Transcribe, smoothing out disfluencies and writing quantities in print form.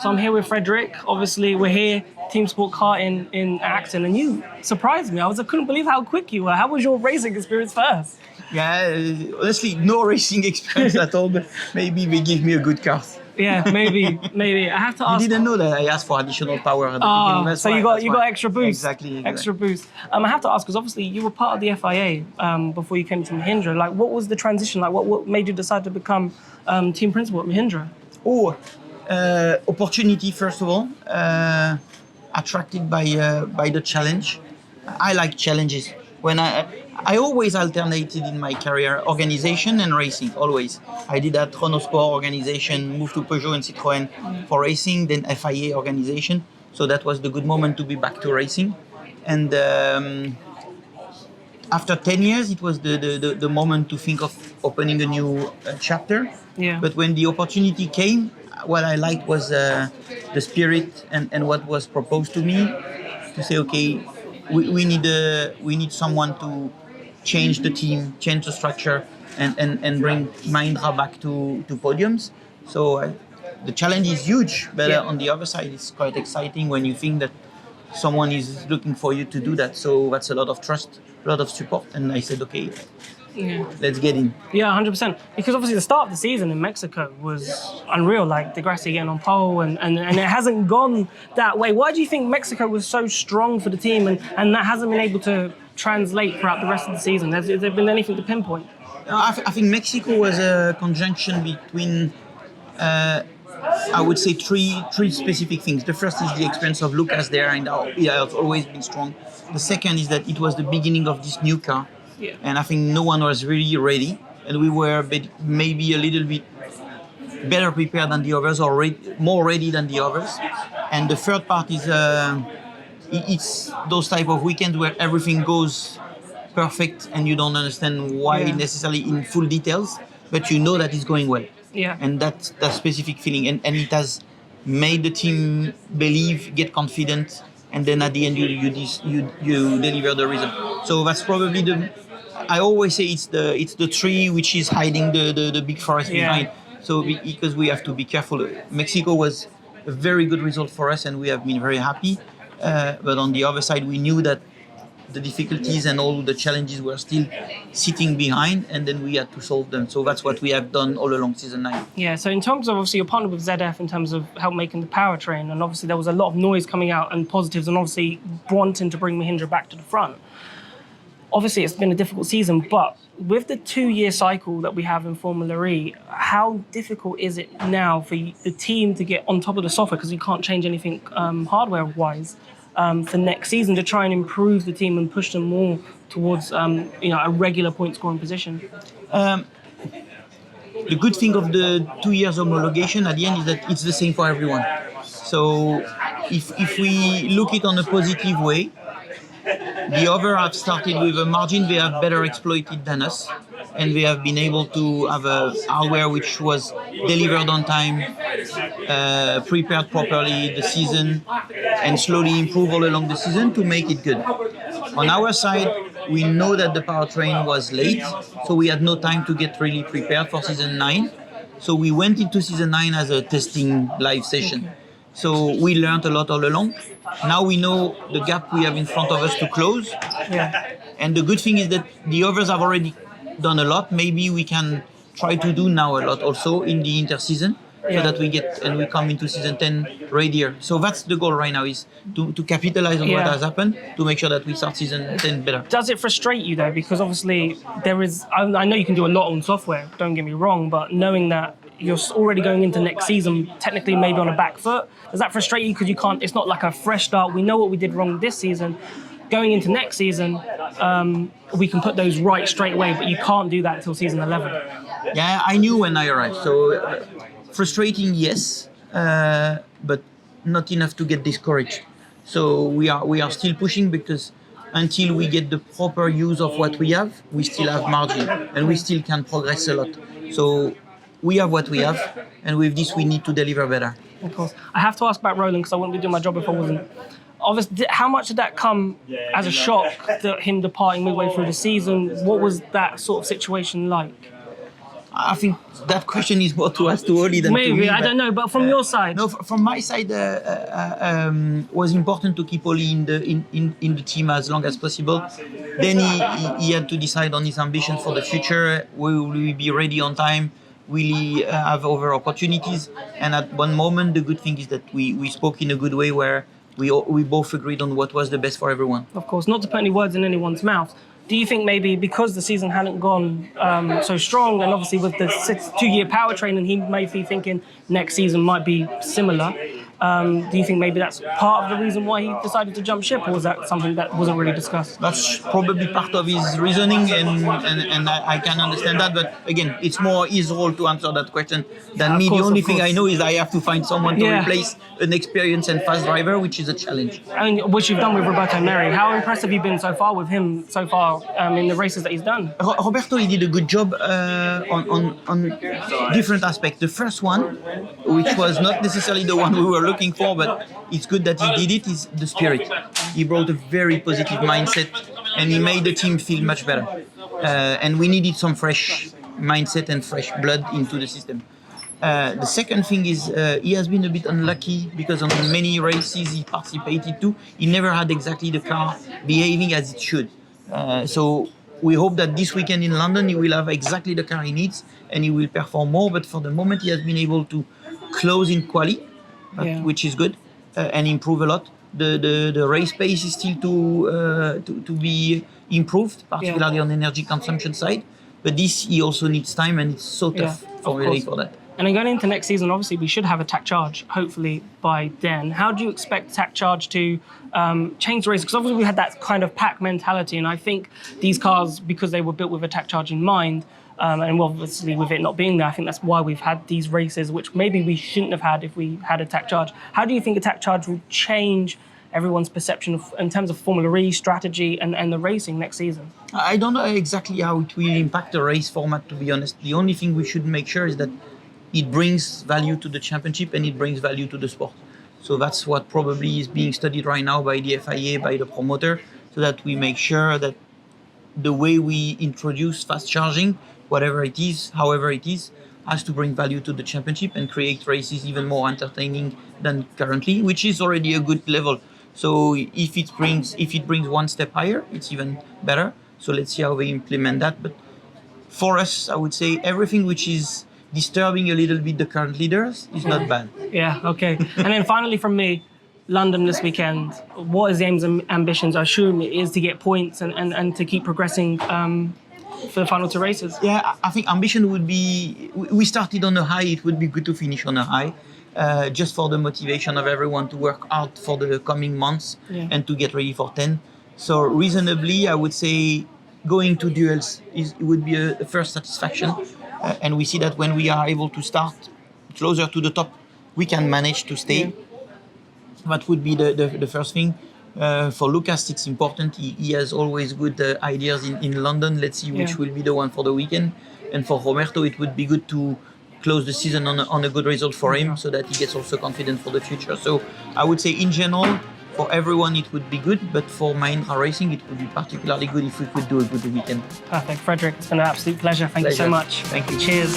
So I'm here with Frederic. Obviously, we're here, Teamsport Go-Karting in Acton, and you surprised me. I couldn't believe how quick you were. How was your racing experience first? Yeah, honestly, no racing experience at all, but maybe they give me a good car. Yeah, maybe. I have to ask. You didn't know that I asked for additional power at the beginning. That's so why, you got extra boost. Exactly. Extra boost. I have to ask because obviously you were part of the FIA before you came to Mahindra. Like, what was the transition like? What made you decide to become team principal at Mahindra? Opportunity first of all. Attracted by the challenge. I like challenges. When I always alternated in my career, organization and racing, always. I did at Renault Sport organization, moved to Peugeot and Citroën for racing, then FIA organization. So that was the good moment to be back to racing. And after 10 years, it was the moment to think of opening a new chapter. Yeah. But when the opportunity came, what I liked was the spirit and what was proposed to me, to say, okay, we need someone to change the team, change the structure, and bring Mahindra back to podiums. So the challenge is huge, but on the other side, it's quite exciting when you think that someone is looking for you to do that. So that's a lot of trust, a lot of support. And I said, okay, let's get in. Yeah, 100%. Because obviously the start of the season in Mexico was unreal, like Degrassi getting on pole, and it hasn't gone that way. Why do you think Mexico was so strong for the team and that hasn't been able to translate throughout the rest of the season? Has there been anything to pinpoint? I think Mexico was a conjunction between, I would say, three specific things. The first is the experience of Lucas there, and he has always been strong. The second is that it was the beginning of this new car. Yeah. And I think no one was really ready, and we were maybe a little bit better prepared than the others, or more ready than the others. And the third part is it's those type of weekends where everything goes perfect and you don't understand why necessarily in full details, but you know that it's going well. Yeah. And that's that specific feeling, and it has made the team believe, get confident, and then at the end you deliver the result. So that's probably I always say it's the tree which is hiding the big forest behind. So because we have to be careful. Mexico was a very good result for us, and we have been very happy. But on the other side, we knew that the difficulties and all the challenges were still sitting behind, and then we had to solve them. So that's what we have done all along season 9. Yeah, so in terms of, obviously, you're partnered with ZF in terms of help making the powertrain, and obviously there was a lot of noise coming out and positives, and obviously wanting to bring Mahindra back to the front. Obviously, it's been a difficult season, but with the 2-year cycle that we have in Formula E, how difficult is it now for the team to get on top of the software, because you can't change anything hardware-wise, for next season, to try and improve the team and push them more towards a regular point-scoring position? The good thing of the 2 years homologation at the end is that it's the same for everyone. So if we look it on a positive way, the others have started with a margin they have better exploited than us, and they have been able to have a hardware which was delivered on time, prepared properly the season, and slowly improve all along the season to make it good. On our side, we know that the powertrain was late, so we had no time to get really prepared for season 9. So we went into season 9 as a testing live session. So we learned a lot all along. Now we know the gap we have in front of us to close. Yeah. And the good thing is that the others have already done a lot. Maybe we can try to do now a lot also in the interseason, so that we come into season 10 readier. So that's the goal right now, is to capitalize on what has happened, to make sure that we start season 10 better. Does it frustrate you though? Because obviously I know you can do a lot on software, don't get me wrong, but knowing that you're already going into next season, technically maybe on a back foot, does that frustrate you? Because it's not like a fresh start. We know what we did wrong this season. Going into next season, we can put those right straight away, but you can't do that until season 11. Yeah, I knew when I arrived. So frustrating, yes, but not enough to get discouraged. So we are still pushing, because until we get the proper use of what we have, we still have margin, and we still can progress a lot. So we have what we have, and with this we need to deliver better. Of course. I have to ask about Rowland, because I wouldn't be doing my job if I wasn't. Obviously, how much did that come as a shock, him departing midway through the season? What was that sort of situation like? I think that question is more to ask to Oli than to me. Maybe, I don't know, but from your side. No, from my side, was important to keep Oli in the team as long as possible. Then he had to decide on his ambition for the future. Will we be ready on time? Will he have other opportunities? And at one moment, the good thing is that we spoke in a good way where we both agreed on what was the best for everyone. Of course, not to put any words in anyone's mouth. Do you think maybe because the season hadn't gone so strong, and obviously with the 2-year powertrain, and he may be thinking next season might be similar, do you think maybe that's part of the reason why he decided to jump ship, or was that something that wasn't really discussed? That's probably part of his reasoning, and I can understand that. But again, it's more his role to answer that question than me. The only thing I know is I have to find someone to replace an experienced and fast driver, which is a challenge. And which you've done with Roberto Merhi. How impressed have you been so far with him so far in the races that he's done? Roberto, he did a good job on different aspects. The first one, which was not necessarily the one we were looking for, but it's good that he did it, is the spirit. He brought a very positive mindset and he made the team feel much better. And we needed some fresh mindset and fresh blood into the system. The second thing is he has been a bit unlucky because on many races he participated to, he never had exactly the car behaving as it should. So we hope that this weekend in London he will have exactly the car he needs and he will perform more. But for the moment he has been able to close in quali, which is good, and improve a lot. The race pace is still to be improved, particularly on the energy consumption side. But this he also needs time, and it's so tough for that. And then going into next season, obviously we should have a TAC charge, hopefully by then. How do you expect TAC charge to change the race? Because obviously we had that kind of pack mentality, and I think these cars, because they were built with a TAC charge in mind, and obviously with it not being there, I think that's why we've had these races, which maybe we shouldn't have had if we had a TAC charge. How do you think a TAC charge will change everyone's perception in terms of Formula E strategy and the racing next season? I don't know exactly how it will impact the race format, to be honest. The only thing we should make sure is that it brings value to the championship and it brings value to the sport. So that's what probably is being studied right now by the FIA, by the promoter, so that we make sure that the way we introduce fast charging, whatever it is, however it is, has to bring value to the championship and create races even more entertaining than currently, which is already a good level. So if it brings one step higher, it's even better. So let's see how we implement that. But for us, I would say everything which is disturbing a little bit the current leaders is not bad. Yeah, okay. And then finally from me, London this weekend, what is the aims and ambitions? I assume it is to get points and to keep progressing for the final 2 races. Yeah, I think ambition would be, we started on a high, it would be good to finish on a high, just for the motivation of everyone to work hard for the coming months and to get ready for 10. So reasonably, I would say going to duels would be a first satisfaction. And we see that when we are able to start closer to the top, we can manage to stay. Yeah. That would be the first thing. For Lucas, it's important. He has always good ideas in London. Let's see which will be the one for the weekend. And for Roberto, it would be good to close the season on a good result for him so that he gets also confident for the future. So I would say in general, for everyone it would be good, but for Mahindra Racing it would be particularly good if we could do a good weekend. Perfect. Frederic, it's been an absolute pleasure. Thank you so much. Thank you. Cheers.